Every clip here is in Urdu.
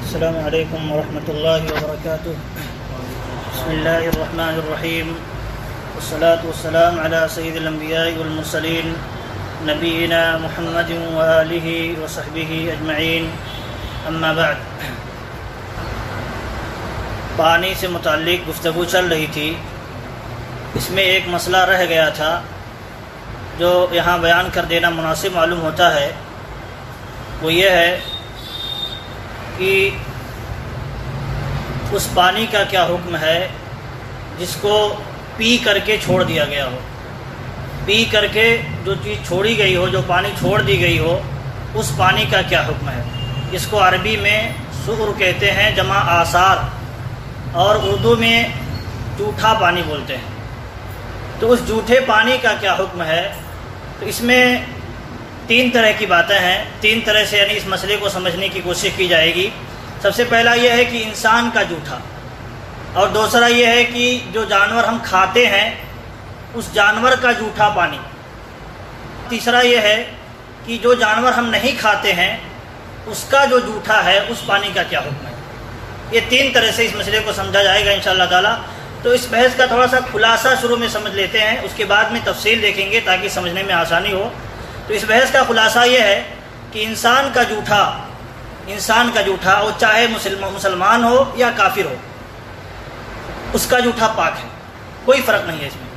السلام علیکم ورحمۃ اللہ وبرکاتہ. بسم اللہ الرحمن الرحیم والصلاة والسلام علی سید الانبیاء والمرسلین نبینا محمد وآلہ وصحبہ اجمعین. اما بعد، پانی سے متعلق گفتگو چل رہی تھی. اس میں ایک مسئلہ رہ گیا تھا جو یہاں بیان کر دینا مناسب معلوم ہوتا ہے. وہ یہ ہے کہ اس پانی کا کیا حکم ہے جس کو پی کر کے چھوڑ دیا گیا ہو. پی کر کے جو چیز چھوڑی گئی ہو، جو پانی چھوڑ دی گئی ہو، اس پانی کا کیا حکم ہے. اس کو عربی میں سغر کہتے ہیں، جمع آثار، اور اردو میں جھوٹا پانی بولتے ہیں. تو اس جھوٹے پانی کا کیا حکم ہے؟ تو اس میں تین طرح کی باتیں ہیں. تین طرح سے یعنی اس مسئلے کو سمجھنے کی کوشش کی جائے گی. سب سے پہلا یہ ہے کہ انسان کا جھوٹا، اور دوسرا یہ ہے کہ جو جانور ہم کھاتے ہیں اس جانور کا جھوٹا پانی. تیسرا یہ ہے کہ جو جانور ہم نہیں کھاتے ہیں اس کا جو جھوٹا ہے اس پانی کا کیا حکم ہے. یہ تین طرح سے اس مسئلے کو سمجھا جائے گا انشاءاللہ تعالی. تو اس بحث کا تھوڑا سا خلاصہ شروع میں سمجھ لیتے ہیں، اس کے بعد میں تفصیل دیکھیں گے تاکہ سمجھنے میں آسانی ہو. تو اس بحث کا خلاصہ یہ ہے کہ انسان کا جھوٹا وہ چاہے مسلمان ہو یا کافر ہو، اس کا جھوٹا پاک ہے، کوئی فرق نہیں ہے اس میں.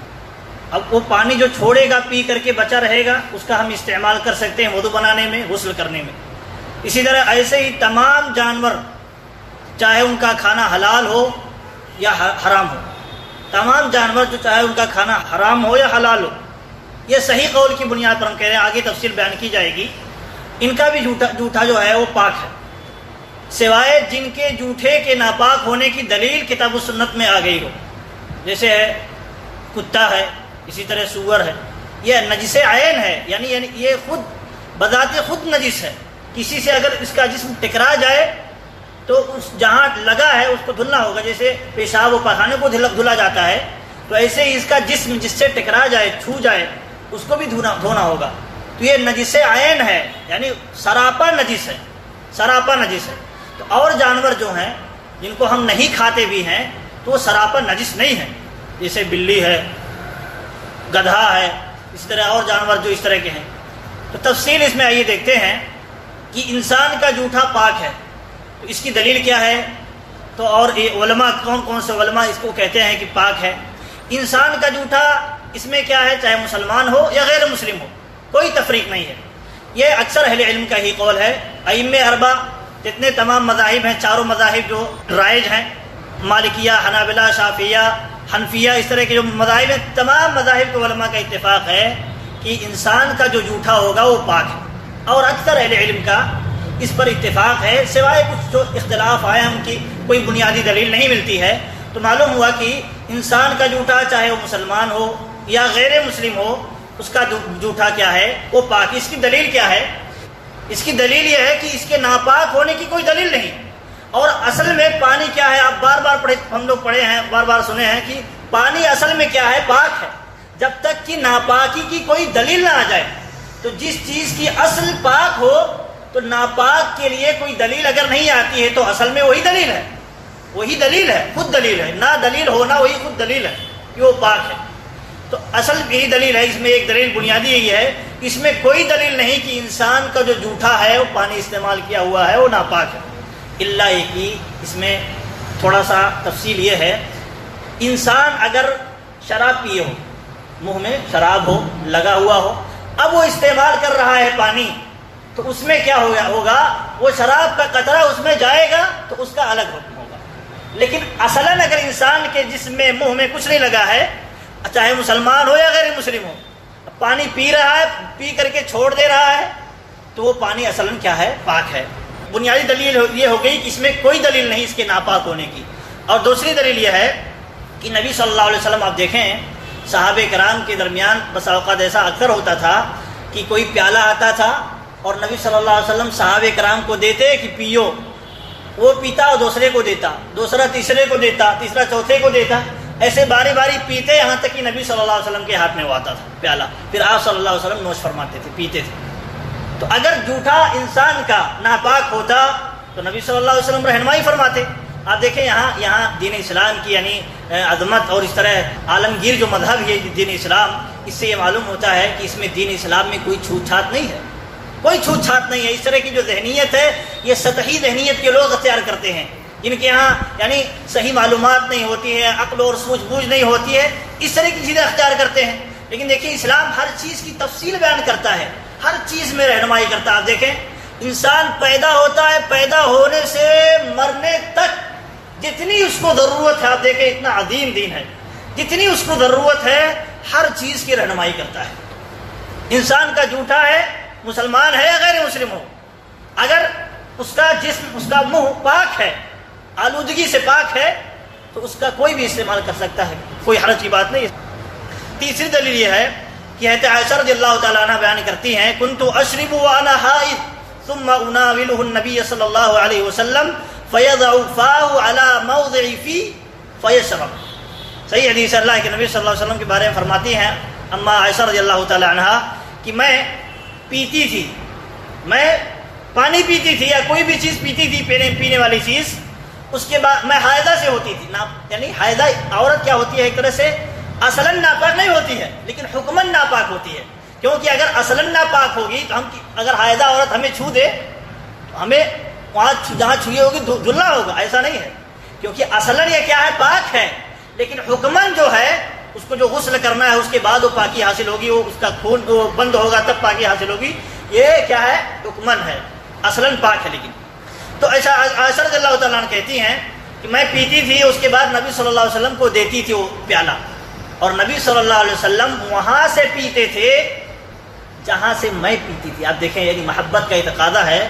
اب وہ پانی جو چھوڑے گا پی کر کے بچا رہے گا، اس کا ہم استعمال کر سکتے ہیں وضو بنانے میں، غسل کرنے میں. اسی طرح ایسے ہی تمام جانور، چاہے ان کا کھانا حلال ہو یا حرام ہو، تمام جانور جو چاہے ان کا کھانا حرام ہو یا حلال ہو، یہ صحیح قول کی بنیاد پر ہم کہہ رہے ہیں، آگے تفصیل بیان کی جائے گی. ان کا بھی جھوٹا جو ہے وہ پاک ہے، سوائے جن کے جھوٹے کے ناپاک ہونے کی دلیل کتاب و سنت میں آ گئی ہو. جیسے ہے کتا ہے، اسی طرح سور ہے. یہ نجس عین ہے، یعنی یہ خود بذات خود نجس ہے. کسی سے اگر اس کا جسم ٹکرا جائے تو اس جہاں لگا ہے اس کو دھلنا ہوگا. جیسے پیشاب و پخانے کو دھلا جاتا ہے، تو ایسے ہی اس کا جسم جس سے ٹکرا جائے، چھو جائے، اس کو بھی دھونا ہوگا. تو یہ نجس عین ہے، یعنی سراپا نجس ہے، سراپا نجس ہے. تو اور جانور جو ہیں جن کو ہم نہیں کھاتے بھی ہیں تو وہ سراپا نجس نہیں ہیں. جیسے بلی ہے، گدھا ہے، اس طرح اور جانور جو اس طرح کے ہیں. تو تفصیل اس میں آئیے دیکھتے ہیں کہ انسان کا جھوٹا پاک ہے. تو اس کی دلیل کیا ہے؟ تو اور علماء کون سے علماء اس کو کہتے ہیں کہ پاک ہے. انسان کا جھوٹا اس میں کیا ہے، چاہے مسلمان ہو یا غیر مسلم ہو، کوئی تفریق نہیں ہے. یہ اکثر اہل علم کا ہی قول ہے. ائمہ اربعہ جتنے تمام مذاہب ہیں، چاروں مذاہب جو رائج ہیں، مالکیہ، حنابلہ، شافعیہ، حنفیہ، اس طرح کے جو مذاہب ہیں، تمام مذاہب کے علماء کا اتفاق ہے کہ انسان کا جو جھوٹا ہوگا وہ پاک ہے. اور اکثر اہل علم کا اس پر اتفاق ہے، سوائے کچھ جو اختلاف آئے ان کی کوئی بنیادی دلیل نہیں ملتی ہے. تو معلوم ہوا کہ انسان کا جھوٹا چاہے وہ مسلمان ہو یا غیر مسلم ہو، اس کا جھوٹا کیا ہے، وہ پاک. اس کی دلیل کیا ہے؟ اس کی دلیل یہ ہے کہ اس کے ناپاک ہونے کی کوئی دلیل نہیں. اور اصل میں پانی کیا ہے، آپ بار بار ہم لوگ پڑھے ہیں، بار بار سنے ہیں کہ پانی اصل میں کیا ہے، پاک ہے. جب تک کہ ناپاکی کی کوئی دلیل نہ آ جائے. تو جس چیز کی اصل پاک ہو تو ناپاک کے لیے کوئی دلیل اگر نہیں آتی ہے تو اصل میں وہی دلیل ہے، وہی دلیل ہے، خود دلیل ہے. نہ دلیل ہونا وہی خود دلیل ہے کہ وہ پاک ہے. تو اصل یہی دلیل ہے. اس میں ایک دلیل بنیادی یہی ہے، اس میں کوئی دلیل نہیں کہ انسان کا جو جھوٹا ہے وہ پانی استعمال کیا ہوا ہے وہ ناپاک ہے. الا یہ کہ اس میں تھوڑا سا تفصیل یہ ہے، انسان اگر شراب پیے ہو، منہ میں شراب ہو، لگا ہوا ہو، اب وہ استعمال کر رہا ہے پانی، تو اس میں کیا ہوگا، وہ شراب کا قطرہ اس میں جائے گا تو اس کا الگ حکم ہوگا. لیکن اصلاً اگر انسان کے جسم میں، منہ میں کچھ نہیں لگا ہے، چاہے مسلمان ہو یا غیر مسلم ہو، پانی پی رہا ہے، پی کر کے چھوڑ دے رہا ہے، تو وہ پانی اصلاً کیا ہے، پاک ہے. بنیادی دلیل یہ ہو گئی کہ اس میں کوئی دلیل نہیں اس کے ناپاک ہونے کی. اور دوسری دلیل یہ ہے کہ نبی صلی اللہ علیہ وسلم، آپ دیکھیں صحابہ کرام کے درمیان بس اوقات ایسا اکثر ہوتا تھا کہ کوئی پیالہ آتا تھا اور نبی صلی اللہ علیہ وسلم صحابہ کرام کو دیتے کہ پیو، وہ پیتا اور دوسرے کو دیتا، دوسرا تیسرے کو دیتا، تیسرا چوتھے کو دیتا، ایسے باری باری پیتے، یہاں تک کہ نبی صلی اللہ علیہ وسلم کے ہاتھ میں وہ آتا تھا پیالہ، پھر آپ صلی اللہ علیہ وسلم نوش فرماتے تھے، پیتے تھے. تو اگر جھوٹا انسان کا ناپاک ہوتا تو نبی صلی اللہ علیہ وسلم رہنمائی فرماتے. آپ دیکھیں یہاں دین اسلام کی یعنی عظمت اور اس طرح عالمگیر جو مذہب ہے دین اسلام، اس سے یہ معلوم ہوتا ہے کہ اس میں دین اسلام میں کوئی چھوت چھات نہیں ہے، کوئی چھوت چھات نہیں ہے. اس طرح کی جو ذہنیت ہے یہ سطحی ذہنیت کے لوگ اختیار کرتے ہیں، جن کے یہاں یعنی صحیح معلومات نہیں ہوتی ہے، عقل اور سوجھ بوجھ نہیں ہوتی ہے، اس طرح کی چیزیں اختیار کرتے ہیں. لیکن دیکھیں اسلام ہر چیز کی تفصیل بیان کرتا ہے، ہر چیز میں رہنمائی کرتا ہے. آپ دیکھیں انسان پیدا ہوتا ہے، پیدا ہونے سے مرنے تک جتنی اس کو ضرورت ہے، آپ دیکھیں اتنا عظیم دین ہے، جتنی اس کو ضرورت ہے ہر چیز کی رہنمائی کرتا ہے. انسان کا جھوٹا ہے، مسلمان ہے یا غیر مسلم ہو، اگر اس کا جسم، اس کا منہ پاک ہے، آلودگی سے پاک ہے، تو اس کا کوئی بھی استعمال کر سکتا ہے، کوئی حرج کی بات نہیں. تیسری دلیل یہ ہے کہ حضرت عائشہ رضی اللہ تعالیٰ عنہ بیان کرتی ہیں کنت اشرب وانا حائض ثم اناوله النبي صلی اللہ علیہ وسلم فيضع فاه على موضع في فيشرب. صحیح حدیث اللہ کے نبی صلی اللہ علیہ وسلم کے بارے میں فرماتی ہیں اما عائشہ رضی اللہ تعالیٰ عنہ کہ میں پیتی تھی، میں پانی پیتی تھی یا کوئی بھی چیز پیتی تھی پینے والی چیز، اس کے بعد میں حائضہ سے ہوتی تھی. یعنی حائضہ عورت کیا ہوتی ہے، ایک طرح سے اصلاً ناپاک نہیں ہوتی ہے لیکن حکماً ناپاک ہوتی ہے. کیونکہ اگر اصلاً ناپاک ہوگی تو اگر حائضہ عورت ہمیں چھو دے تو ہمیں وہاں جہاں چھوئی ہوگی دھلنا ہوگا، ایسا نہیں ہے. کیونکہ اصلاً یہ کیا ہے، پاک ہے، لیکن حکماً جو ہے اس کو جو غسل کرنا ہے اس کے بعد وہ پاکی حاصل ہوگی، وہ اس کا خون وہ بند ہوگا تب پاکی حاصل ہوگی. یہ کیا ہے، حکماً ہے، اصلاً پاک ہے. لیکن تو ایسا عائشہ رضی اللہ تعالیٰ عنہ کہتی ہیں کہ میں پیتی تھی، اس کے بعد نبی صلی اللہ علیہ وسلم کو دیتی تھی وہ پیالہ، اور نبی صلی اللہ علیہ وسلم وہاں سے پیتے تھے جہاں سے میں پیتی تھی. آپ دیکھیں یعنی محبت کا یہ تقاضا ہے،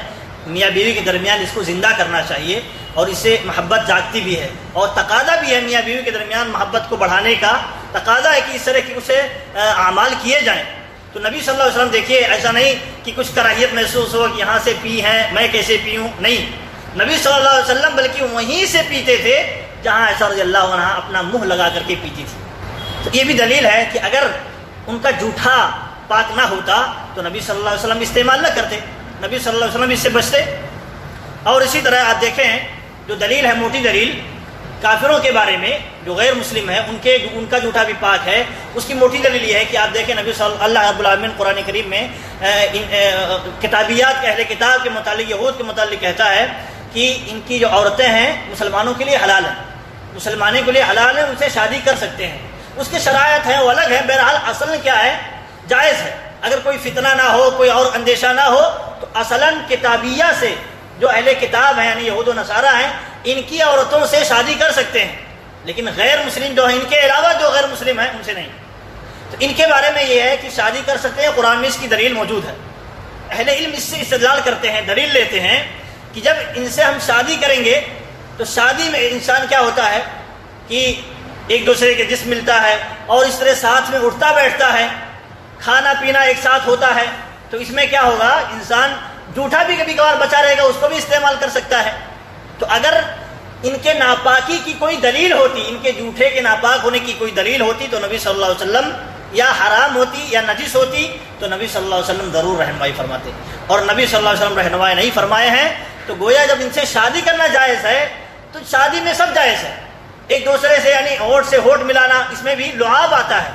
میاں بیوی کے درمیان اس کو زندہ کرنا چاہیے، اور اس سے محبت جاگتی بھی ہے، اور تقاضا بھی ہے میاں بیوی کے درمیان محبت کو بڑھانے کا تقاضا ہے کہ اس طرح کے اسے اعمال کیے جائیں. تو نبی صلی اللہ علیہ وسلم دیکھیے ایسا نہیں کہ کچھ کراہیت محسوس ہو کہ یہاں سے پی ہیں میں کیسے پیوں، نہیں، نبی صلی اللہ علیہ وسلم بلکہ وہیں سے پیتے تھے جہاں عائشہ رضی اللہ عنہ اپنا منہ لگا کر کے پیتی تھی. تو یہ بھی دلیل ہے کہ اگر ان کا جھوٹا پاک نہ ہوتا تو نبی صلی اللہ علیہ وسلم استعمال نہ کرتے، نبی صلی اللہ علیہ وسلم اس سے بچتے. اور اسی طرح آپ دیکھیں جو دلیل ہے، موٹی دلیل کافروں کے بارے میں جو غیر مسلم ہے ان کا جھوٹا بھی پاک ہے، اس کی موٹی دلیل یہ ہے کہ آپ دیکھیں نبی صلی اللہ رب العالمین قرآن کریم میں کتابیات کے اہل کتاب کے متعلق، یہود کے متعلق کہتا ہے کہ ان کی جو عورتیں ہیں مسلمانوں کے لیے حلال ہیں، مسلمانوں کے لیے حلال ہیں، ان سے شادی کر سکتے ہیں. اس کے شرائط ہیں وہ الگ ہے، بہرحال اصل کیا ہے، جائز ہے. اگر کوئی فتنہ نہ ہو، کوئی اور اندیشہ نہ ہو تو اصلاً کتابیہ سے جو اہل کتاب ہیں یعنی یہود و نصارہ ہیں ان کی عورتوں سے شادی کر سکتے ہیں، لیکن غیر مسلم جو ہیں ان کے علاوہ جو غیر مسلم ہیں ان سے نہیں. تو ان کے بارے میں یہ ہے کہ شادی کر سکتے ہیں، قرآن میں اس کی دلیل موجود ہے. اہل علم اس سے استدلال کرتے ہیں، دلیل لیتے ہیں کہ جب ان سے ہم شادی کریں گے تو شادی میں انسان کیا ہوتا ہے کہ ایک دوسرے کے جسم ملتا ہے اور اس طرح ساتھ میں اٹھتا بیٹھتا ہے، کھانا پینا ایک ساتھ ہوتا ہے. تو اس میں کیا ہوگا، انسان جھوٹا بھی کبھی کبھار بچا رہے گا، اس کو بھی استعمال کر سکتا ہے. تو اگر ان کے ناپاکی کی کوئی دلیل ہوتی، ان کے جھوٹے کے ناپاک ہونے کی کوئی دلیل ہوتی تو نبی صلی اللہ علیہ وسلم یا حرام ہوتی یا نجس ہوتی تو نبی صلی اللہ علیہ وسلم ضرور رہنمائی فرماتے. اور نبی صلی اللہ علیہ وسلم رہنمائی نہیں فرمائے ہیں تو گویا جب ان سے شادی کرنا جائز ہے تو شادی میں سب جائز ہے. ایک دوسرے سے یعنی ہونٹ سے ہونٹ ملانا، اس میں بھی لعاب آتا ہے،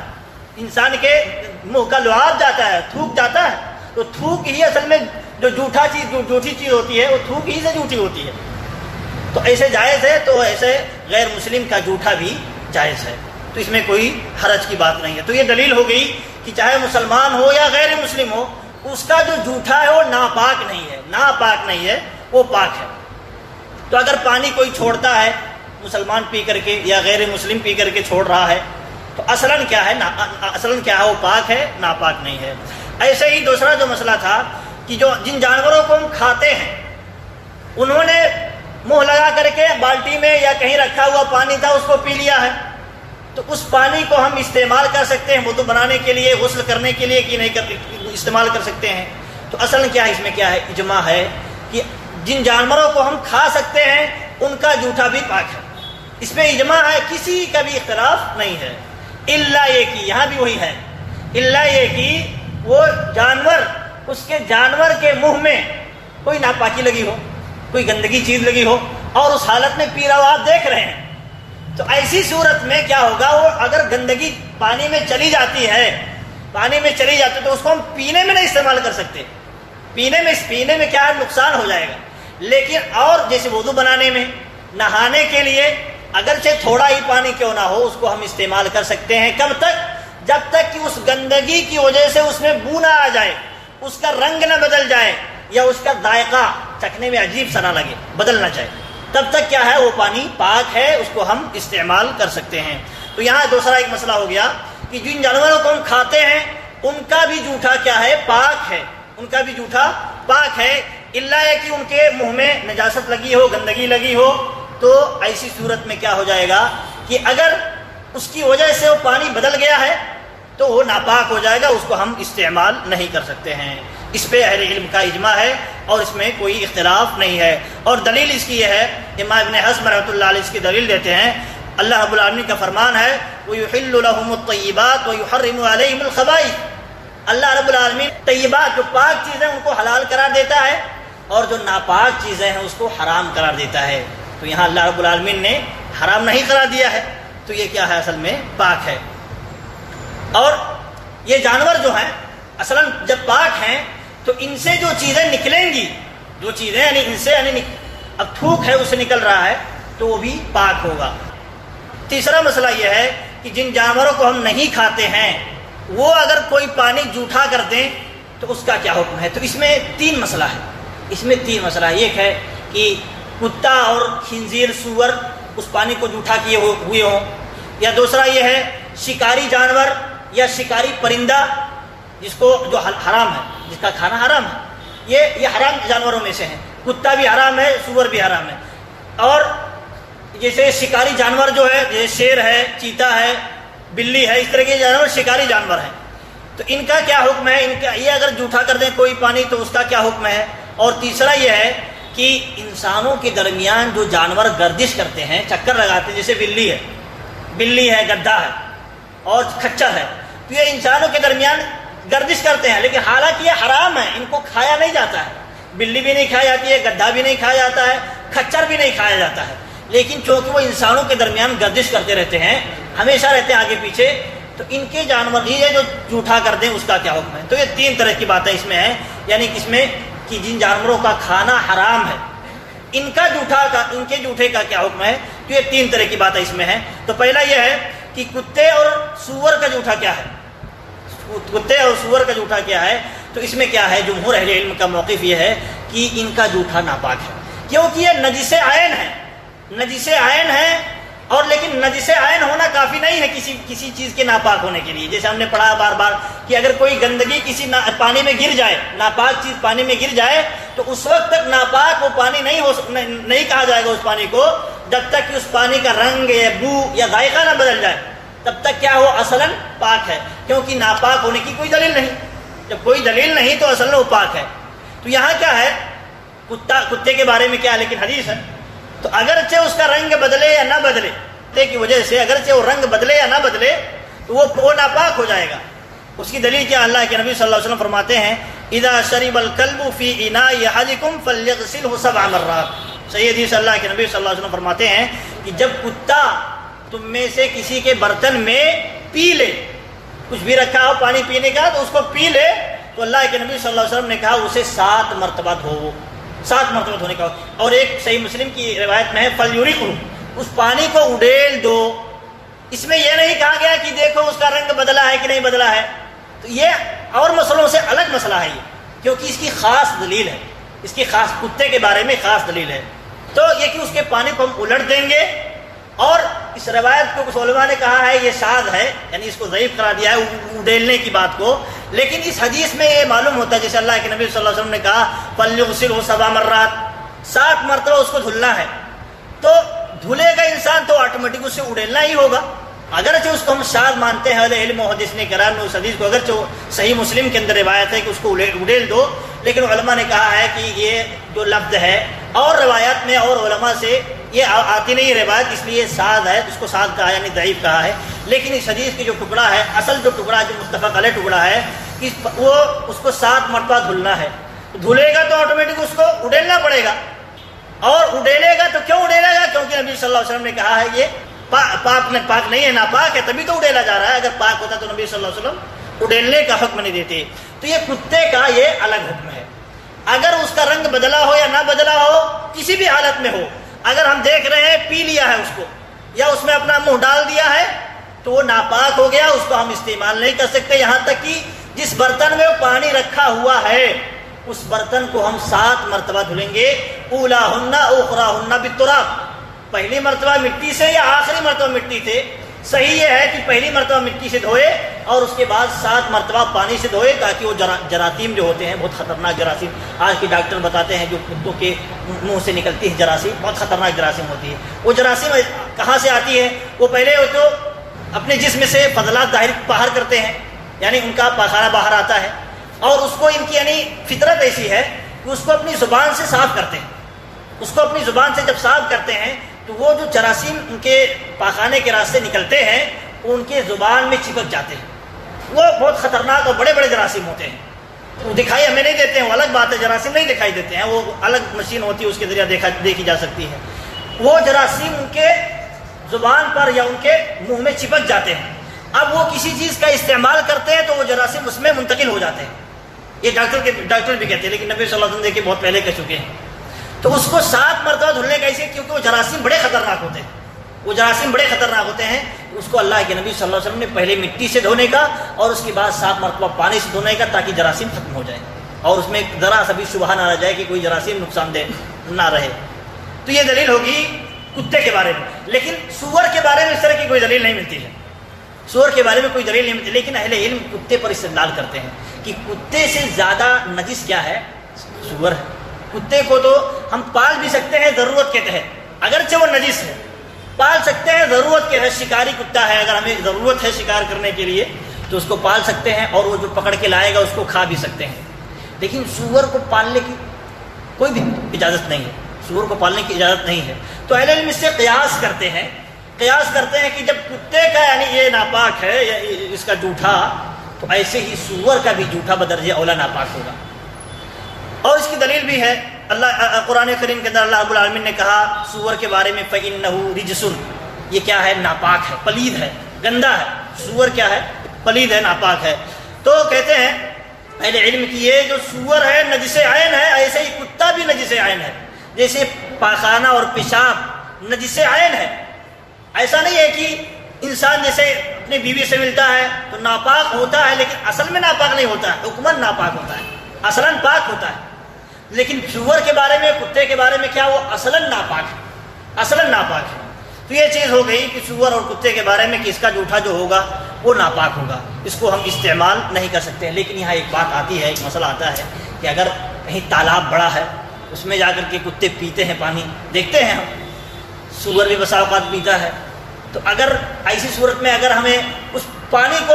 انسان کے منہ کا لعاب جاتا ہے، تھوک جاتا ہے. تو تھوک ہی اصل میں جو جھوٹی چیز ہوتی ہے وہ تھوک ہی سے جھوٹی ہوتی ہے. تو ایسے جائز ہے، تو ایسے غیر مسلم کا جھوٹا بھی جائز ہے، تو اس میں کوئی حرج کی بات نہیں ہے. تو یہ دلیل ہو گئی کہ چاہے مسلمان ہو یا غیر مسلم ہو، اس کا جو جھوٹا ہے وہ ناپاک نہیں ہے، ناپاک نہیں ہے، وہ پاک ہے. تو اگر پانی کوئی چھوڑتا ہے مسلمان پی کر کے یا غیر مسلم پی کر کے چھوڑ رہا ہے تو اصلاً کیا ہے، اصلاً کیا ہے، وہ پاک ہے، ناپاک نہیں ہے. ایسے ہی دوسرا جو مسئلہ تھا کہ جو جن جانوروں کو ہم کھاتے ہیں انہوں نے منہ لگا کر کے بالٹی میں یا کہیں رکھا ہوا پانی تھا اس کو پی لیا ہے، تو اس پانی کو ہم استعمال کر سکتے ہیں وضو بنانے کے لیے، غسل کرنے کے لیے کہ نہیں استعمال کر سکتے ہیں. تو اصل کیا ہے، اس میں کیا ہے، اجماع ہے کہ جن جانوروں کو ہم کھا سکتے ہیں ان کا جھوٹا بھی پاک ہے. اس میں اجماع ہے، کسی کا بھی اختلاف نہیں ہے. الا یہ کہ یہاں بھی وہی ہے، الا یہ کہ وہ جانور، اس کے جانور کے منہ میں کوئی ناپاکی لگی ہو، کوئی گندگی چیز لگی ہو اور اس حالت میں پی رہا ہو، آپ دیکھ رہے ہیں، تو ایسی صورت میں کیا ہوگا، وہ اگر گندگی پانی میں چلی جاتی ہے تو اس کو ہم پینے میں نہیں استعمال کر سکتے، پینے میں کیا ہے، نقصان ہو جائے گا۔ لیکن اور جیسے وضو بنانے میں، نہانے کے لیے اگرچہ تھوڑا ہی پانی کیوں نہ ہو، اس کو ہم استعمال کر سکتے ہیں۔ کب تک؟ جب تک کہ اس گندگی کی وجہ سے اس میں بو نہ آ جائے، اس کا رنگ نہ بدل جائے، یا اس کا ذائقہ چکھنے میں عجیب سا نہ لگے، بدلنا چاہے، تب تک کیا ہے، وہ پانی پاک ہے، اس کو ہم استعمال کر سکتے ہیں۔ تو یہاں دوسرا ایک مسئلہ ہو گیا کہ جن جانوروں کو ہم کھاتے ہیں ان کا بھی جوٹھا کیا ہے، پاک ہے، ان کا بھی جوٹھا پاک ہے، الا ہے کہ ان کے منہ میں نجاست لگی ہو، گندگی لگی ہو، تو ایسی صورت میں کیا ہو جائے گا کہ اگر اس کی وجہ سے وہ پانی بدل گیا ہے تو وہ ناپاک ہو جائے گا، اس کو ہم استعمال نہیں کر سکتے ہیں۔ اس پہ اہل علم کا اجماع ہے اور اس میں کوئی اختلاف نہیں ہے۔ اور دلیل اس کی یہ ہے، امام ابن حزم رحمۃ اللہ علیہ اس کی دلیل دیتے ہیں، اللہ رب العالمین کا فرمان ہے وَيُحِلُّ لَهُمُ الطَّيِّبَاتِ وَيُحَرِّمُ عَلَيْهِمُ الْخَبَائِثَ، اللہ رب العالمین طیبات جو پاک چیزیں ان کو حلال قرار دیتا ہے اور جو ناپاک چیزیں ہیں اس کو حرام قرار دیتا ہے۔ تو یہاں اللہ رب العالمین نے حرام نہیں قرار دیا ہے، تو یہ کیا ہے، اصل میں پاک ہے۔ اور یہ جانور جو ہیں اصلا جب پاک ہیں تو ان سے جو چیزیں نکلیں گی، جو چیزیں یعنی ان سے اب تھوک ہے اس سے نکل رہا ہے تو وہ بھی پاک ہوگا۔ تیسرا مسئلہ یہ ہے کہ جن جانوروں کو ہم نہیں کھاتے ہیں وہ اگر کوئی پانی جوٹھا کر دیں تو اس کا کیا حکم ہے۔ تو اس میں تین مسئلہ ہے، ایک ہے کہ کتا اور خنزیر سور اس پانی کو جوٹھا کیے ہوئے ہوں، یا دوسرا یہ ہے شکاری جانور یا شکاری پرندہ جس کو جو حرام ہے، جس کا کھانا حرام ہے، یہ حرام جانوروں میں سے ہیں، کتا بھی حرام ہے، سور بھی حرام ہے۔ اور جیسے شکاری جانور جو ہے، جیسے شیر ہے، چیتا ہے، بلی ہے، اس طرح کے جانور شکاری جانور ہیں، تو ان کا کیا حکم ہے، ان کا یہ اگر جوٹھا کر دیں کوئی پانی تو اس کا کیا حکم ہے۔ اور تیسرا یہ ہے کہ انسانوں کے درمیان جو جانور گردش کرتے ہیں، چکر لگاتے ہیں، جیسے بلی ہے، گدھا ہے اور کھچر ہے، تو یہ انسانوں کے درمیان گردش کرتے ہیں، لیکن حالانکہ یہ حرام ہے، ان کو کھایا نہیں جاتا ہے، بلی بھی نہیں کھائی جاتی ہے، گدھا بھی نہیں کھایا جاتا ہے، کھچر بھی نہیں کھایا جاتا ہے، لیکن چونکہ وہ انسانوں کے درمیان گردش کرتے رہتے ہیں، ہمیشہ رہتے ہیں آگے پیچھے، تو ان کے جانور یہ جو جوٹھا کر دیں اس کا کیا حکم ہے۔ تو یہ تین طرح کی باتیں اس میں ہیں، یعنی اس میں کہ جن جانوروں کا کھانا حرام ہے ان کے جوٹھے کا کیا حکم ہے، تو یہ تین طرح کی باتیں اس میں ہیں۔ تو پہلا یہ ہے کہ کتے اور سور کا جوٹھا کیا ہے، تو اس میں کیا ہے، جمہور اہل علم کا موقف یہ ہے کہ ان کا جوٹھا ناپاک ہے، کیونکہ یہ نجس عین ہے، اور لیکن نجس عین ہونا کافی نہیں ہے کسی چیز کے ناپاک ہونے کے لیے۔ جیسے ہم نے پڑھا بار بار کہ اگر کوئی گندگی کسی پانی میں گر جائے، ناپاک چیز پانی میں گر جائے، تو اس وقت تک ناپاک وہ پانی نہیں کہا جائے گا اس پانی کو، جب تک کہ اس پانی کا رنگ یا بو یا ذائقہ نہ بدل جائے، تب تک کیا وہ اصلاً پاک ہے، کیونکہ ناپاک ہونے کی کوئی دلیل نہیں۔ جب کوئی دلیل نہیں تو اصل میں وہ پاک ہے۔ تو یہاں کیا ہے، کتے کے بارے میں کیا ہے، لیکن حدیث ہے، تو اگرچہ اس کا رنگ بدلے یا نہ بدلے، کی وجہ سے اگرچہ وہ رنگ بدلے یا نہ بدلے تو وہ ناپاک ہو جائے گا۔ اس کی دلیل کیا، اللہ کے نبی صلی اللہ علیہ وسلم فرماتے ہیں اذا شرب الكلب في اناء احدكم فليغسله 7 مرات۔ صحیح حدیث، اللہ کے نبی صلی اللہ علیہ وسلم فرماتے ہیں کہ جب کتا تم میں سے کسی کے برتن میں پی لے، کچھ بھی رکھا ہو پانی پینے کا تو اس کو پی لے، تو اللہ کے نبی صلی اللہ علیہ وسلم نے کہا اسے 7 مرتبہ دھو، 7 مرتبہ دھونے کا۔ اور ایک صحیح مسلم کی روایت میں ہے فلیورقہ، اس پانی کو اڈیل دو۔ اس میں یہ نہیں کہا گیا کہ دیکھو اس کا رنگ بدلا ہے کہ نہیں بدلا ہے، تو یہ اور مسئلوں سے الگ مسئلہ ہے یہ، کیونکہ اس کی خاص دلیل ہے، اس کی خاص کتے کے بارے میں خاص دلیل ہے۔ تو یہ کہ اس کے پانی کو ہم الٹ دیں گے، اور اس روایت کو کچھ علماء نے کہا ہے یہ شاذ ہے، یعنی اس کو ضعیف قرار دیا ہے اڈیلنے کی بات کو، لیکن اس حدیث میں یہ معلوم ہوتا ہے جیسے اللہ کے نبی صلی اللہ علیہ وسلم نے کہا فلیغسلہ 7 مرات، 7 مرتبہ اس کو دھلنا ہے، تو دھلے گا انسان تو آٹومیٹک اس سے اڑیلنا ہی ہوگا۔ اگرچہ اس کو ہم شاذ مانتے ہیں، اہل علم محدث نے کرام نے اس حدیث کو، اگرچہ صحیح مسلم کے اندر روایت ہے کہ اس کو اڑیل دو، لیکن علماء نے کہا ہے کہ یہ جو لفظ ہے اور روایات میں اور علماء سے یہ آتی نہیں روایت، اس لیے شاذ ہے، اس کو شاذ کہا یعنی ضعیف کہا ہے۔ لیکن اس حدیث کی جو ٹکڑا ہے، اصل جو ٹکڑا جو متفق علیہ ٹکڑا ہے، وہ اس کو 7 مرتبہ دھلنا ہے، دھلے گا تو آٹومیٹک اس کو اڑیلنا پڑے گا، اور اڈیلے گا تو کیوں اڈیلے گا؟ کیونکہ نبی صلی اللہ علیہ وسلم نے کہا ہے یہ پاک نہیں ہے، ناپاک ہے، تبھی تو اڈیلا جا رہا ہے۔ اگر پاک ہوتا تو نبی صلی اللہ علیہ وسلم اڈیلنے کا حکم نہیں دیتے۔ تو یہ کتے کا یہ الگ حکم ہے، اگر اس کا رنگ بدلا ہو یا نہ بدلا ہو، کسی بھی حالت میں ہو، اگر ہم دیکھ رہے ہیں پی لیا ہے اس کو یا اس میں اپنا منہ ڈال دیا ہے تو وہ ناپاک ہو گیا، اس کو ہم استعمال نہیں کر سکتے، یہاں تک کہ جس برتن میں وہ پانی رکھا ہوا ہے اس برتن کو ہم 7 مرتبہ دھلیں گے، اولاہن اخراہن بالتراب، پہلی مرتبہ مٹی سے یا آخری مرتبہ مٹی سے، صحیح یہ ہے کہ پہلی مرتبہ مٹی سے دھوئے اور اس کے بعد 7 مرتبہ پانی سے دھوئے، تاکہ وہ جراثیم جو ہوتے ہیں، بہت خطرناک جراثیم، آج کے ڈاکٹر بتاتے ہیں جو کتوں کے منہ سے نکلتی ہے جراثیم، بہت خطرناک جراثیم ہوتی ہے۔ وہ جراثیم کہاں سے آتی ہے؟ وہ پہلے تو اپنے جسم سے فضلات باہر کرتے ہیں، یعنی ان کا پاخانہ باہر آتا ہے، اور اس کو ان کی یعنی فطرت ایسی ہے کہ اس کو اپنی زبان سے صاف کرتے ہیں، اس کو اپنی زبان سے جب صاف کرتے ہیں تو وہ جو جراثیم ان کے پاخانے کے راستے نکلتے ہیں ان کے زبان میں چپک جاتے ہیں، وہ بہت خطرناک اور بڑے بڑے جراثیم ہوتے ہیں، وہ دکھائی ہمیں نہیں دیتے ہیں، وہ الگ بات ہے، جراثیم نہیں دکھائی دیتے ہیں، وہ الگ مشین ہوتی ہے اس کے ذریعے دیکھی جا سکتی ہے، وہ جراثیم ان کے زبان پر یا ان کے منہ میں چپک جاتے ہیں، اب وہ کسی چیز کا استعمال کرتے ہیں تو وہ جراثیم اس میں منتقل ہو جاتے ہیں، یہ ڈاکٹر بھی کہتے ہیں، لیکن نبی صلی اللہ علیہ وسلم دیکھیں بہت پہلے کہہ چکے ہیں۔ تو اس کو 7 مرتبہ دھلنے کا اسے، کیونکہ وہ جراثیم بڑے خطرناک ہوتے ہیں، وہ جراثیم بڑے خطرناک ہوتے ہیں، اس کو اللہ کے نبی صلی اللہ علیہ وسلم نے پہلے مٹی سے دھونے کا اور اس کے بعد 7 مرتبہ پانی سے دھونے کا، تاکہ جراثیم ختم ہو جائے اور اس میں ذرا سا بھی شبہ نہ رہ جائے کہ کوئی جراثیم نقصان دہ نہ رہے۔ تو یہ دلیل ہوگی کتے کے بارے میں، لیکن سور کے بارے میں اس طرح کی کوئی دلیل نہیں ملتی ہے، سور کے بارے میں کوئی دلیل نہیں ملتی، لیکن اہل علم کتے پر استدلال کرتے ہیں کہ کتے سے زیادہ نجس کیا ہے؟ سور ہے۔ کتے کو تو ہم پال بھی سکتے ہیں ضرورت کے تحت، اگرچہ وہ نجس ہے، پال سکتے ہیں ضرورت کے تحت، شکاری کتا ہے، اگر ہمیں ضرورت ہے شکار کرنے کے لیے تو اس کو پال سکتے ہیں اور وہ جو پکڑ کے لائے گا اس کو کھا بھی سکتے ہیں، لیکن سور کو پالنے کی کوئی بھی اجازت نہیں ہے، سور کو پالنے کی اجازت نہیں ہے۔ تو اہل علم اس سے قیاس کرتے ہیں کہ جب کتے کا یعنی یہ ناپاک ہے یا اس کا جوٹھا، تو ایسے ہی سور کا بھی جوٹھا بدرجہ اولا ناپاک ہوگا۔ اور اس کی دلیل بھی ہے، اللہ قرآن کریم کے اندر اللہ رب العالمین نے کہا سور کے بارے میں فَإِنَّهُ رِجْسٌ، یہ کیا ہے؟ ناپاک ہے، پلید ہے، گندا ہے، سور کیا ہے؟ پلید ہے، ناپاک ہے۔ تو کہتے ہیں اہل علم کی یہ جو سور ہے نجس عین ہے، ایسے ہی کتا بھی نجس عین ہے، جیسے پاخانہ اور پیشاب نجس عین ہے۔ ایسا نہیں ہے کہ انسان جیسے اپنی بیوی سے ملتا ہے تو ناپاک ہوتا ہے لیکن اصل میں ناپاک نہیں ہوتا ہے، حکماً ناپاک ہوتا ہے، اصلاً پاک ہوتا ہے، لیکن سور کے بارے میں، کتے کے بارے میں کیا؟ وہ اصلاً ناپاک ہے، اصلاً ناپاک ہے۔ تو یہ چیز ہو گئی کہ سور اور کتے کے بارے میں کہ اس کا جوٹھا جو ہوگا وہ ناپاک ہوگا، اس کو ہم استعمال نہیں کر سکتے ہیں۔ لیکن یہاں ایک بات آتی ہے، ایک مسئلہ آتا ہے کہ اگر کہیں تالاب بڑا ہے اس میں جا کر کے کتے پیتے ہیں پانی، دیکھتے ہیں ہم، سور بھی بسا اوقات پیتا ہے، تو اگر ایسی صورت میں اگر ہمیں اس پانی کو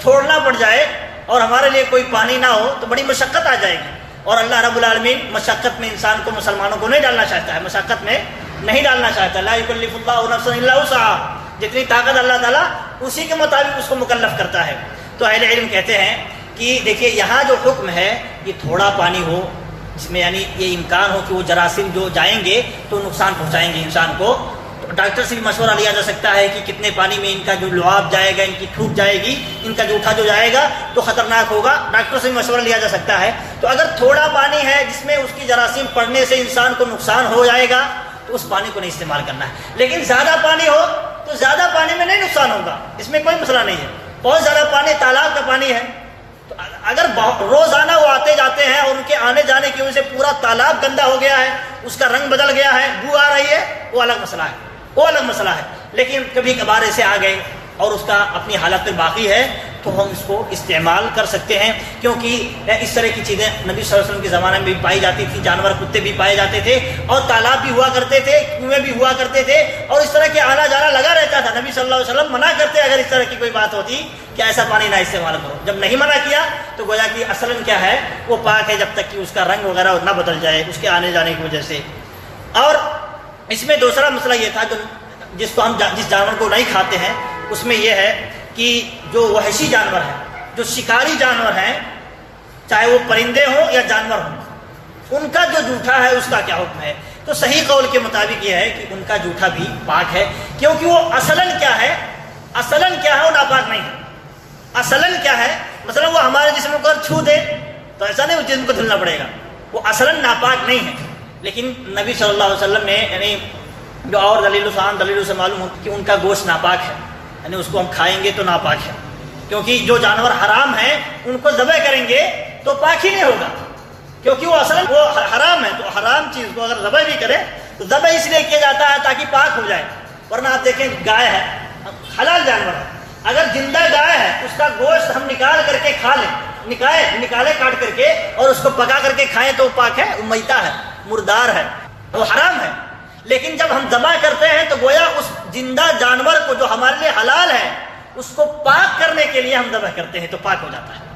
چھوڑنا پڑ جائے اور ہمارے لیے کوئی پانی نہ ہو تو بڑی مشقت آ جائے گی، اور اللہ رب العالمین مشقت میں انسان کو، مسلمانوں کو نہیں ڈالنا چاہتا ہے، مشقت میں نہیں ڈالنا چاہتا۔ لا یکلف اللہ نفسا الا وسعہا، جتنی طاقت اللہ تعالیٰ اسی کے مطابق اس کو مکلف کرتا ہے۔ تو اہل علم کہتے ہیں کہ دیکھیے یہاں جو حکم ہے یہ تھوڑا پانی ہو جس میں یعنی یہ امکان ہو کہ وہ جراثیم جو جائیں گے تو نقصان پہنچائیں گے انسان کو، تو ڈاکٹر سے بھی مشورہ لیا جا سکتا ہے کہ کتنے پانی میں ان کا جو لعاب جائے گا، ان کی تھوک جائے گی، ان کا جوٹھا جو جائے گا تو خطرناک ہوگا، ڈاکٹر سے بھی مشورہ لیا جا سکتا ہے۔ تو اگر تھوڑا پانی ہے جس میں اس کی جراثیم پڑنے سے انسان کو نقصان ہو جائے گا تو اس پانی کو نہیں استعمال کرنا ہے، لیکن زیادہ پانی ہو تو زیادہ پانی میں نہیں نقصان ہوگا، اس میں کوئی مسئلہ نہیں ہے۔ بہت زیادہ پانی تالاب کا پانی ہے تو اگر روزانہ وہ آتے جاتے ہیں اور ان کے آنے جانے کی وجہ سے پورا تالاب گندا ہو گیا ہے، اس کا رنگ بدل گیا ہے، بو آ رہی ہے، وہ الگ مسئلہ ہے، وہ الگ مسئلہ ہے۔ لیکن کبھی کبھار ایسے آ گئے اور اس کا اپنی حالت پہ باقی ہے تو ہم اس کو استعمال کر سکتے ہیں، کیونکہ اس طرح کی چیزیں نبی صلی اللہ علیہ وسلم کے زمانے میں بھی پائی جاتی تھی، جانور کتے بھی پائے جاتے تھے اور تالاب بھی ہوا کرتے تھے، کنویں بھی ہوا کرتے تھے، اور اس طرح کے آنا جانا لگا رہتا تھا۔ نبی صلی اللہ علیہ وسلم منع کرتے اگر اس طرح کی کوئی بات ہوتی کہ ایسا پانی نہ استعمال کرو، جب نہیں منع کیا تو گویا کہ اصلاً کیا ہے وہ پاک ہے، جب تک کہ اس کا رنگ وغیرہ نہ بدل جائے اس کے آنے جانے کی وجہ سے۔ اور اس میں دوسرا مسئلہ یہ تھا جس کو ہم جس جانور کو نہیں کھاتے ہیں اس میں یہ ہے کہ جو وحشی جانور ہیں، جو شکاری جانور ہیں، چاہے وہ پرندے ہوں یا جانور ہوں، ان کا جو جوٹھا ہے اس کا کیا حکم ہے؟ تو صحیح قول کے مطابق یہ ہے کہ ان کا جوٹا بھی پاک ہے، کیونکہ وہ اصلاً کیا ہے وہ ناپاک نہیں ہے۔ اصلاً کیا ہے، مثلا وہ ہمارے جسم کو چھو دے تو ایسا نہیں اس جسم کو دھلنا پڑے گا، وہ اصلاً ناپاک نہیں ہے۔ لیکن نبی صلی اللہ علیہ وسلم نے یعنی جو اور دلیلوں سے معلوم ہو کہ ان کا گوشت ناپاک ہے، یعنی اس کو ہم کھائیں گے تو ناپاک ہے، کیونکہ جو جانور حرام ہیں ان کو ذبح کریں گے تو پاک ہی نہیں ہوگا، کیونکہ وہ اصلاً وہ حرام ہے۔ تو حرام چیز کو اگر ذبح بھی کرے تو ذبح اس لیے کیا جاتا ہے تاکہ پاک ہو جائے۔ ورنہ آپ دیکھیں گائے ہے، حلال جانور ہے، اگر زندہ گائے ہے اس کا گوشت ہم نکال کر کے کھا لیں، نکالے کاٹ کر کے اور اس کو پکا کر کے کھائیں تو وہ پاک ہے، وہ میتہ ہے، مردار ہے، وہ حرام ہے۔ لیکن جب ہم ذبح کرتے ہیں تو گویا اس زندہ جانور کو جو ہمارے لیے حلال ہے اس کو پاک کرنے کے لیے ہم ذبح کرتے ہیں تو پاک ہو جاتا ہے۔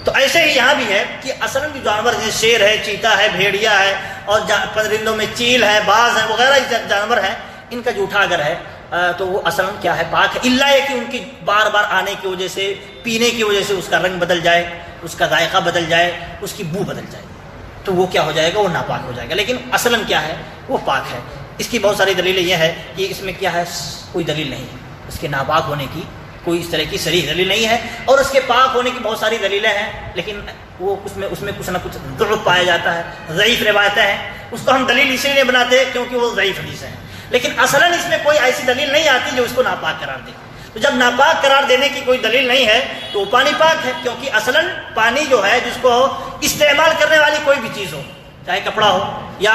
تو ایسے ہی یہاں بھی ہے کہ اصلاً بھی جانور جیسے شیر ہے، چیتا ہے، بھیڑیا ہے، اور پرندوں میں چیل ہے، باز ہے، وغیرہ جانور ہیں، ان کا جوٹا اگر ہے تو وہ اصلاً کیا ہے، پاک ہے، الا یہ کہ ان کی بار بار آنے کی وجہ سے، پینے کی وجہ سے اس کا رنگ بدل جائے، اس کا ذائقہ بدل جائے، اس کی بو بدل جائے تو وہ کیا ہو جائے گا، وہ ناپاک ہو جائے گا۔ لیکن اصلاً کیا ہے، وہ پاک ہے۔ اس کی بہت ساری دلیلیں یہ ہے کہ اس میں کیا ہے، کوئی دلیل نہیں ہے اس کے ناپاک ہونے کی، کوئی اس طرح کی صریح دلیل نہیں ہے، اور اس کے پاک ہونے کی بہت ساری دلیلیں ہیں، لیکن وہ اس میں کچھ نہ کچھ ضعف پایا جاتا ہے، ضعیف روایتیں ہیں، اس کو ہم دلیل اسی لیے بناتے ہیں کیونکہ وہ ضعیف حدیث ہیں۔ لیکن اصلاً اس میں کوئی ایسی دلیل نہیں آتی جو اس کو ناپاک قرار دے۔ تو جب ناپاک قرار دینے کی کوئی دلیل نہیں ہے تو وہ پانی پاک ہے، کیونکہ اصلاً پانی جو ہے جس کو استعمال کرنے والی کوئی بھی چیز ہو، چاہے کپڑا ہو یا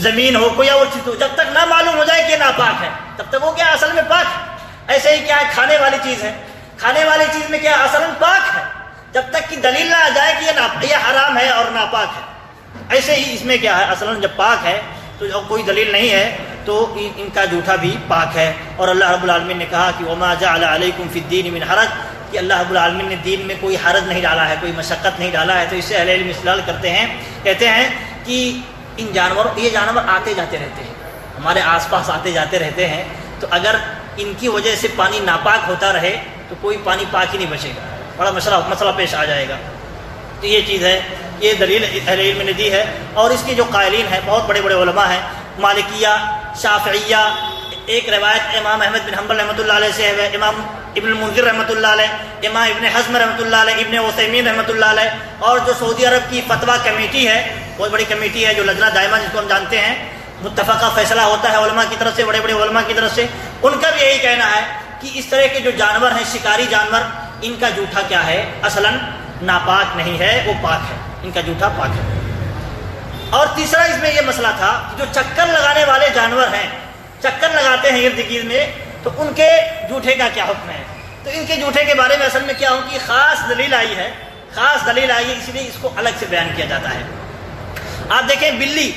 زمین ہو، کوئی اور چیز ہو، جب تک نہ معلوم ہو جائے کہ ناپاک ہے تب تک وہ کیا اصل میں پاک ہے۔ ایسے ہی کیا ہے، کھانے والی چیز ہے، کھانے والی چیز میں کیا اصلاً پاک ہے، جب تک کہ دلیل نہ آ جائے کہ یہ حرام ہے اور ناپاک ہے۔ ایسے ہی اس میں کیا ہے، اصلاً جب پاک ہے تو جب کوئی دلیل نہیں ہے تو ان کا جوٹا بھی پاک ہے۔ اور اللہ رب العالمین نے کہا کہ وما جعل علیکم فی الدین من حرج، کہ اللہ رب العالمین نے دین میں کوئی حرج نہیں ڈالا ہے، کوئی مشقت نہیں ڈالا ہے۔ تو اس سے اہل علم استدلال کرتے ہیں، کہتے ہیں کہ یہ جانور آتے جاتے رہتے ہیں، ہمارے آس پاس آتے جاتے رہتے ہیں، تو اگر ان کی وجہ سے پانی ناپاک ہوتا رہے تو کوئی پانی پاک ہی نہیں بچے گا، بڑا مسئلہ پیش آ جائے گا۔ تو یہ چیز ہے، یہ دلیل اہل علم نے دی ہے۔ اور اس کے جو قائلین ہیں بہت بڑے بڑے علماء ہیں، مالکیہ، شافعیہ، ایک روایت امام احمد بن حنبل رحمۃ اللہ علیہ سے ہے، امام ابن المنذر رحمۃ اللہ علیہ، امام ابن حزم رحمۃ اللہ علیہ، ابن عثیمین رحمۃ اللہ علیہ، اور جو سعودی عرب کی فتویٰ کمیٹی ہے، بہت بڑی کمیٹی ہے جو لجنہ دائمہ جس کو ہم جانتے ہیں، متفقہ فیصلہ ہوتا ہے علماء کی طرف سے، بڑے بڑے علماء کی طرف سے، ان کا بھی یہی کہنا ہے کہ اس طرح کے جو جانور ہیں، شکاری جانور، ان کا جوٹا کیا ہے، اصلاً ناپاک نہیں ہے، وہ پاک ہے، ان کا جوٹا پاک ہے۔ اور تیسرا اس میں یہ مسئلہ تھا کہ جو چکر لگانے والے جانور ہیں، چکر لگاتے ہیں ارد گرد میں، تو ان کے جوٹے کا کیا حکم ہے۔ تو ان کے جوٹے کے بارے میں اصل میں کیا ہو کہ خاص دلیل آئی ہے، اس لیے اس کو الگ سے بیان کیا جاتا ہے۔ آپ دیکھیں بلی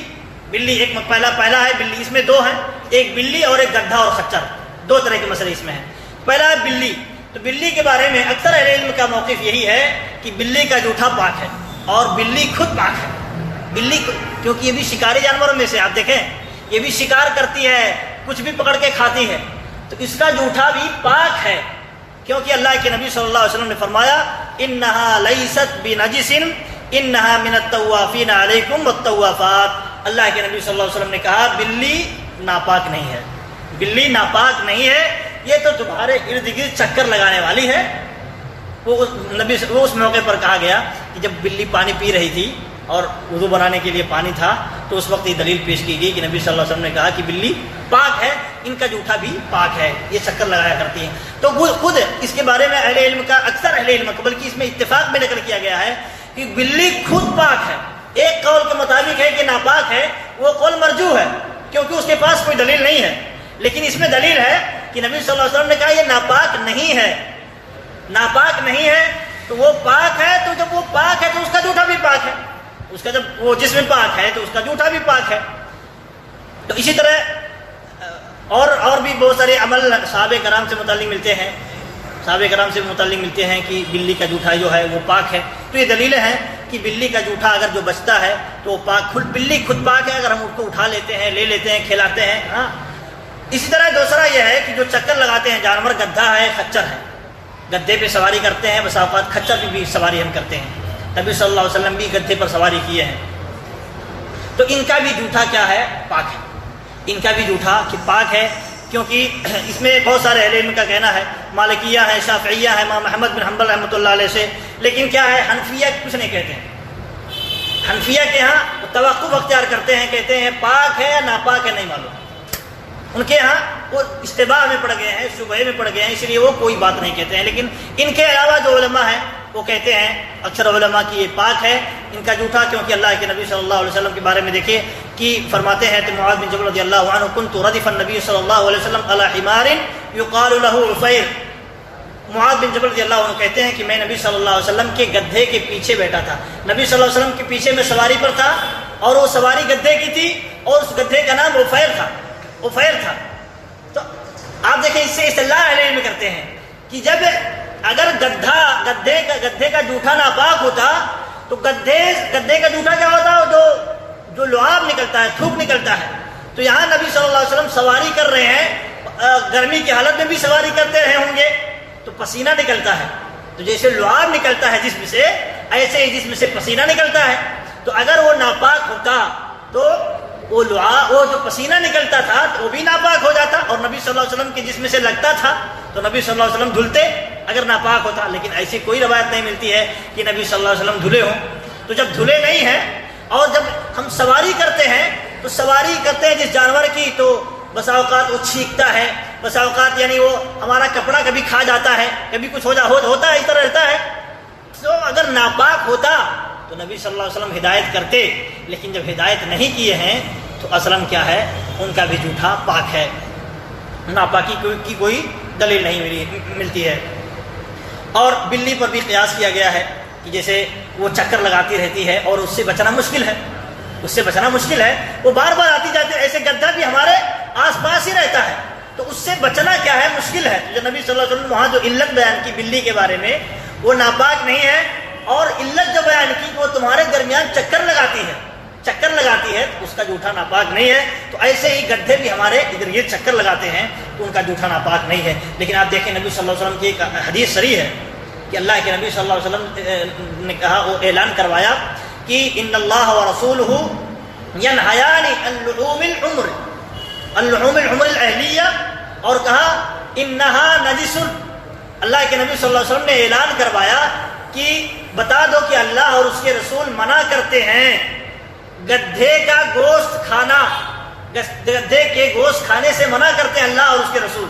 ایک پہلا ہے بلی، اس میں دو ہیں، ایک بلی اور ایک گدھا اور خچر، دو طرح کے مسئلے اس میں ہیں۔ پہلا ہے بلی، تو بلی کے بارے میں اکثر اہل علم کا موقف یہی ہے کہ بلی کا جوٹا پاک ہے، اور بلی خود پاک ہے۔ بلی کیونکہ یہ بھی شکاری جانوروں میں سے، آپ دیکھیں یہ بھی شکار کرتی ہے، کچھ بھی پکڑ کے کھاتی ہے، تو اس کا جوٹا بھی پاک ہے، کیونکہ اللہ کے نبی صلی اللہ علیہ وسلم نے فرمایا انہا لیست بنجس انہا من الطوافین علیکم والطوافات۔ اللہ کے نبی صلی اللہ علیہ وسلم نے کہا بلی ناپاک نہیں ہے، بلی ناپاک نہیں ہے، یہ تو تمہارے ارد گرد چکر لگانے والی ہے۔ وہ اس موقع پر کہا گیا کہ جب بلی پانی پی رہی تھی اور وضو بنانے کے لیے پانی تھا تو اس وقت یہ دلیل پیش کی گئی کہ نبی صلی اللہ علیہ وسلم نے کہا کہ بلی پاک ہے، ان کا جوٹا بھی پاک ہے، یہ چکر لگایا کرتی ہیں۔ تو خود اس کے بارے میں اہل علم کا اکثر اہل علم کا، بلکہ اس میں اتفاق میں نقل کیا گیا ہے کہ بلی خود پاک ہے۔ ایک قول کے مطابق ہے کہ ناپاک ہے، وہ قول مرجوح ہے کیونکہ اس کے پاس کوئی دلیل نہیں ہے، لیکن اس میں دلیل ہے کہ نبی صلی اللہ علیہ وسلم نے کہا یہ ناپاک نہیں ہے، ناپاک نہیں ہے تو وہ پاک ہے، تو جب وہ پاک ہے تو اس کا جوٹا بھی پاک ہے، اس کا جب وہ جسم پاک ہے تو اس کا جوٹا بھی پاک ہے۔ تو اسی طرح اور بھی بہت سارے عمل صحابہ کرام سے متعلق ملتے ہیں کہ بلی کا جوٹا جو ہے وہ پاک ہے۔ تو یہ دلیلیں ہیں کہ بلی کا جوٹا اگر جو بچتا ہے تو وہ پاک، بلی خود پاک ہے، اگر ہم اس کو اٹھا لیتے ہیں، لے لیتے ہیں، کھلاتے ہیں۔ ہاں، اسی طرح دوسرا یہ ہے کہ جو چکر لگاتے ہیں جانور، گدھا ہے، خچر ہے، گدھے پہ سواری کرتے ہیں، بسا اوقات خچر پہ بھی سواری ہم کرتے ہیں، نبی صلی اللہ علیہ وسلم بھی گدھے پر سواری کیے ہیں۔ تو ان کا بھی جوٹا کیا ہے؟ پاک ہے. ان کا بھی جوٹا کہ پاک ہے، کیونکہ اس میں بہت سارے اہل علم کا کہنا ہے، مالکیہ ہیں، شافعیہ ہیں، امام احمد بن حنبل رحمۃ اللہ علیہ سے، لیکن کیا ہے حنفیہ کچھ نہیں کہتے ہیں. حنفیہ کے ہاں توقف اختیار کرتے ہیں، کہتے ہیں پاک ہے یا ناپاک ہے نہیں معلوم. ان کے ہاں وہ اشتباہ میں پڑ گئے ہیں، شبہے میں پڑ گئے ہیں، اس لیے وہ کوئی بات نہیں کہتے ہیں. لیکن ان کے علاوہ جو علماء ہیں وہ کہتے ہیں، اکثر علماء کی یہ پاک ہے ان کا جوٹا، کیونکہ اللہ کے نبی صلی اللہ علیہ وسلم کے بارے میں دیکھیے کہ فرماتے ہیں کہ معاذ بن جبل رضی اللہ عنہ کنت ردف النبی صلی اللہ علیہ وسلم علی حمار یقال له عفیر. معاذ بن جبل رضی اللہ عنہ کہتے ہیں کہ میں نبی صلی اللہ علیہ وسلم کے گدھے کے پیچھے بیٹھا تھا. نبی صلی اللہ علیہ وسلم کے پیچھے میں سواری پر تھا اور وہ سواری گدھے کی تھی اور اس گدھے کا نام عفیر تھا. عفیر تھا. تو آپ دیکھیں اس سے اصطلاح اہل علم کرتے ہیں کہ جب اگر گدھے کا جوٹا ناپاک ہوتا تو گدھے کا جوٹا کیا ہوتا؟ جو لعاب نکلتا ہے، تھوک نکلتا ہے. تو یہاں نبی صلی اللہ علیہ وسلم سواری کر رہے ہیں، گرمی کی حالت میں بھی سواری کرتے رہے ہوں گے تو پسینہ نکلتا ہے. تو جیسے لعاب نکلتا ہے جسم سے، ایسے ہی جسم سے پسینہ نکلتا ہے. تو اگر وہ ناپاک ہوتا تو وہ جو پسینہ نکلتا تھا تو وہ بھی ناپاک ہو جاتا اور نبی صلی اللہ علیہ وسلم کے جسم سے لگتا تھا تو نبی صلی اللہ علیہ وسلم دھلتے اگر ناپاک ہوتا. لیکن ایسی کوئی روایت نہیں ملتی ہے کہ نبی صلی اللہ علیہ وسلم دھلے ہوں. تو جب دھلے نہیں ہیں اور جب ہم سواری کرتے ہیں تو سواری کرتے ہیں جس جانور کی، تو بسا اوقات وہ چھینکتا ہے، بسا اوقات یعنی وہ ہمارا کپڑا کبھی کھا جاتا ہے، کبھی کچھ ہوتا ہے، اس طرح رہتا ہے. تو اگر ناپاک ہوتا تو نبی صلی اللہ علیہ وسلم ہدایت کرتے. لیکن جب ہدایت نہیں کیے ہیں تو اصلاً کیا ہے؟ ان کا بھی جوٹا پاک ہے. ناپاکی کی کوئی دلیل نہیں ملتی ہے. اور بلی پر بھی قیاس کیا گیا ہے کہ جیسے وہ چکر لگاتی رہتی ہے اور اس سے بچنا مشکل ہے، وہ بار بار آتی جاتی ہے. ایسے گدھا بھی ہمارے آس پاس ہی رہتا ہے تو اس سے بچنا کیا ہے؟ مشکل ہے. جو نبی صلی اللہ علیہ وسلم وہاں جو علت بیان کی بلی کے بارے میں، وہ ناپاک نہیں ہے. اور علت جو بیان کی وہ تمہارے درمیان چکر لگاتی ہے تو اس کا جوٹا ناپاک نہیں ہے. تو ایسے ہی گدھے بھی ہمارے ادھر یہ چکر لگاتے ہیں تو ان کا جوٹا ناپاک نہیں ہے. لیکن آپ دیکھیں نبی صلی اللہ علیہ وسلم کی ایک حدیث صریح ہے کہ اللہ کے نبی صلی اللہ علیہ وسلم نے کہا، وہ اعلان کروایا کہ ان اللہ ورسولہ ینہیان عن لحوم العمر الاہلیہ، اور کہا انہا نجس. اللہ کے نبی صلی اللہ علیہ وسلم نے اعلان کروایا کہ بتا دو کہ اللہ اور اس کے رسول منع کرتے ہیں گدھے کا گوشت کھانا. گدھے کے گوشت کھانے سے منع کرتے ہیں اللہ اور اس کے رسول.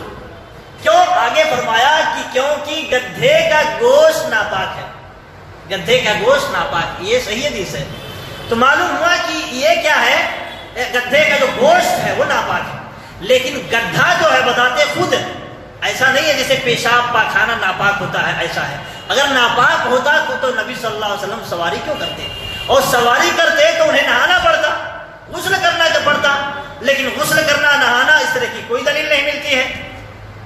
کیوں؟ آگے فرمایا کہ کیونکہ گدھے کا گوشت ناپاک ہے. گدھے کا گوشت ناپاک، یہ صحیح حدیث ہے. تو معلوم ہوا کہ یہ کیا ہے؟ گدھے کا جو گوشت ہے وہ ناپاک ہے. لیکن گدھا جو ہے بتاتے خود ایسا نہیں ہے جیسے پیشاب پاخانہ ناپاک ہوتا ہے، ایسا ہے. اگر ناپاک ہوتا تو نبی صلی اللہ علیہ وسلم سواری کیوں کرتے؟ اور سواری کرتے تو انہیں نہانا پڑتا، غسل کرنا پڑتا. لیکن غسل کرنا، نہانا، اس طرح کی کوئی دلیل نہیں ملتی ہے.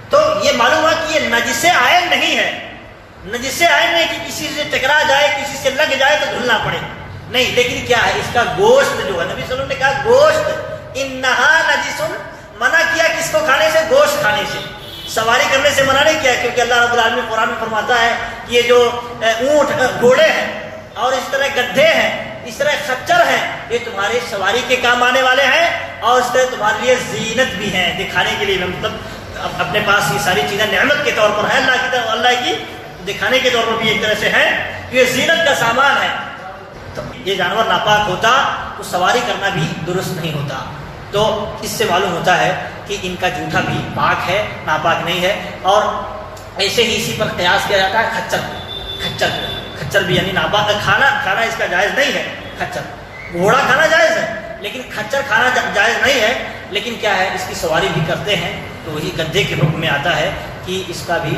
تو یہ معلوم ہوا کہ یہ نجس عین نہیں ہے. نجس عین نہیں کہ کسی سے ٹکرا جائے، کسی سے لگ جائے تو دھلنا پڑے، نہیں. لیکن کیا ہے؟ اس کا گوشت جو ہے، نبی صلی اللہ علیہ وسلم نے کہا گوشت انہا نجس، منع کیا کس کو کھانے سے؟ گوشت کھانے سے. سواری کرنے سے منع نہیں کیا، کیونکہ اللہ رب العالمین قرآن میں فرماتا ہے کہ یہ جو اونٹ، گھوڑے ہیں اور اس طرح گدھے ہیں، اس طرح خچر ہیں، یہ تمہارے سواری کے کام آنے والے ہیں اور اس طرح تمہارے لیے زینت بھی ہیں، دکھانے کے لیے. مطلب اپنے پاس یہ ساری چیزیں نعمت کے طور پر ہیں اللہ کی طرف، اللہ کی دکھانے کے طور پر بھی ایک طرح سے ہیں، یہ زینت کا سامان ہے. تو یہ جانور ناپاک ہوتا تو سواری کرنا بھی درست نہیں ہوتا. تو اس سے معلوم ہوتا ہے کہ ان کا جوٹا بھی پاک ہے، ناپاک نہیں ہے. اور ایسے ہی اسی پر قیاس کیا جاتا ہے کھچر بھی، یعنی ناپاک کھانا اس کا جائز نہیں ہے. کھچر، گھوڑا کھانا جائز ہے لیکن کھچر کھانا جائز نہیں ہے. لیکن کیا ہے؟ اس کی سواری بھی کرتے ہیں تو وہی گدھے کے حکم میں آتا ہے کہ اس کا بھی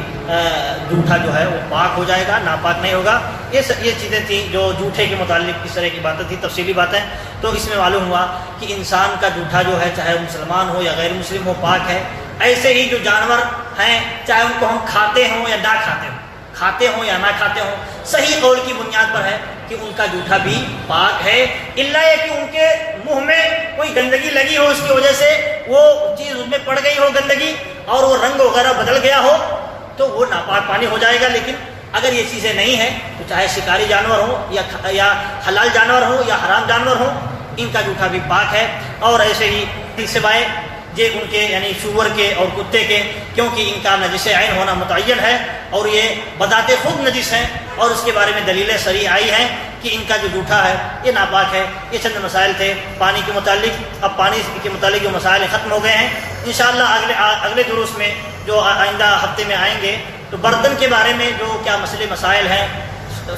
جوٹا جو ہے وہ پاک ہو جائے گا، ناپاک نہیں ہوگا. یہ چیزیں تھیں جو جوٹے کے متعلق اس طرح کی باتیں تھیں، تفصیلی باتیں. تو اس میں معلوم ہوا کہ انسان کا جوٹا جو ہے، چاہے وہ مسلمان ہو یا غیر مسلم ہو، پاک ہے. ایسے ہی جو جانور ہیں، چاہے ان کو ہم کھاتے ہوں یا نہ کھاتے ہوں یا نہ کھاتے ہوں، صحیح قول کی بنیاد پر ہے کہ ان کا جوٹا بھی پاک ہے. الا یہ کہ ان کے منہ میں کوئی گندگی لگی ہو، اس کی وجہ سے وہ چیز ان میں پڑ گئی ہو گندگی اور وہ رنگ وغیرہ بدل گیا ہو تو وہ ناپاک پانی ہو جائے گا. لیکن اگر یہ چیزیں نہیں ہیں تو چاہے شکاری جانور ہوں یا حلال جانور ہوں یا حرام جانور ہوں، ان کا جوٹا بھی پاک ہے. اور ایسے ہی سوائے یہ ان کے یعنی سور کے اور کتے کے، کیونکہ ان کا نجس عین ہونا متعین ہے اور یہ بذات خود نجس ہیں، اور اس کے بارے میں دلیلیں صریح آئی ہیں کہ ان کا جو جوٹا ہے یہ ناپاک ہے. یہ چند مسائل تھے پانی کے متعلق. اب پانی کے متعلق جو مسائل ختم ہو گئے ہیں. انشاءاللہ اگلے دروس میں جو آئندہ ہفتے میں آئیں گے تو برتن کے بارے میں جو کیا مسئلے مسائل ہیں،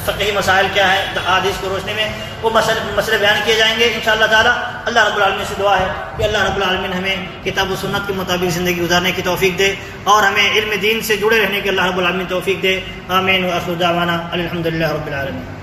فقہی مسائل کیا ہیں احادیث کی روشنی میں، وہ مسئلے بیان کیے جائیں گے انشاءاللہ تعالی. اللہ رب العالمین سے دعا ہے کہ اللہ رب العالمین ہمیں کتاب و سنت کے مطابق زندگی گزارنے کی توفیق دے اور ہمیں علم دین سے جڑے رہنے کی اللہ رب العالمین توفیق دے. آمین. وآخر دعوانا الحمدللہ رب العالمین.